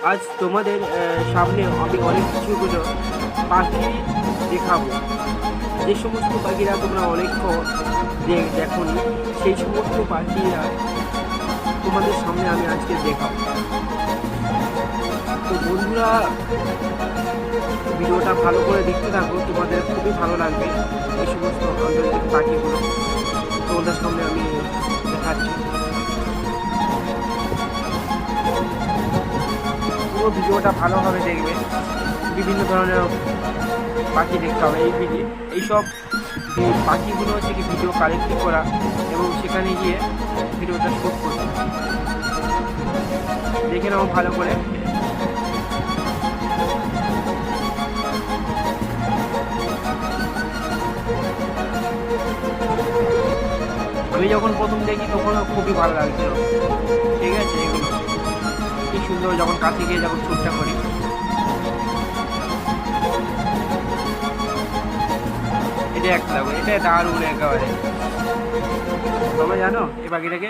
আজ তোমাদের সামনে আমি অনেক কিছুগুলো পাখি দেখাবো। যে সমস্ত পাখিরা তোমরা অনেকক্ষণ দেখোনি, সেই সমস্ত পাখিরা তোমাদের সামনে আমি আজকে দেখাবো। তো বন্ধুরা, ভিডিওটা ভালো করে দেখতে থাকো, তোমাদের খুবই ভালো লাগবে। এই সমস্ত আন্তর্জাতিক পাখিগুলো তোমাদের সামনে আমি দেখাচ্ছি। পুরো ভিডিওটা ভালোভাবে দেখবে। বিভিন্ন ধরনের পাখি দেখতে হবে এইসব পাখিগুলো হচ্ছে কি ভিডিও কালেক্ট করা এবং সেখানে গিয়ে ভিডিওটা শ্যুট করতে দেখে নাও ভালো করে। আমি যখন প্রথম দেখি তখন খুবই ভালো লাগছিল। ঠিক আছে, এগুলো কি সুন্দর যখন কাছে গিয়ে যখন শ্যুটটা করি। এটা একটা দেখো, এটা দারুণ একেবারে। তোমরা জানো এই পাখিটাকে?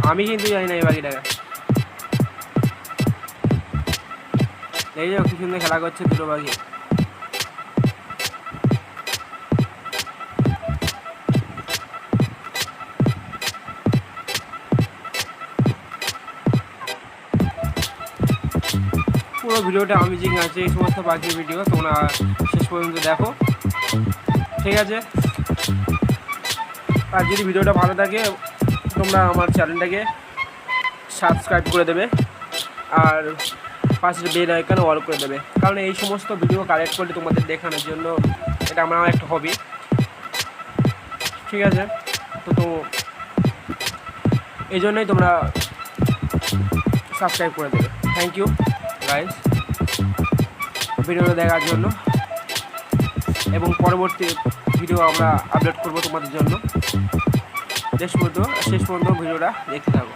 আমি কিন্তু জানি না এই পাখিটাকে। এই যে কি সুন্দর খেলা করছে দুটো পাখি। পুরো ভিডিওটা অ্যামেজিং আছে, এই সমস্ত পাখির ভিডিও তোমরা শেষ পর্যন্ত দেখো। ঠিক আছে, আর যদি ভিডিওটা ভালো থাকে তোমরা আমার চ্যানেলটাকে সাবস্ক্রাইব করে দেবে আর পাশের বেল আইকন অল করে দেবে, কারণ এই সমস্ত ভিডিও কালেক্ট করলে তোমাদের দেখানোর জন্য এটা আমার একটা হবি। ঠিক আছে, তো এই জন্যই তোমরা সাবস্ক্রাইব করে দেবে। থ্যাংক ইউ গাইস ভিডিওটা দেখার জন্য, এবং পরবর্তী ভিডিও আমরা আপলোড করব তোমাদের জন্য। শেষ পর্যন্ত ভিডিওটা দেখতে থাকো।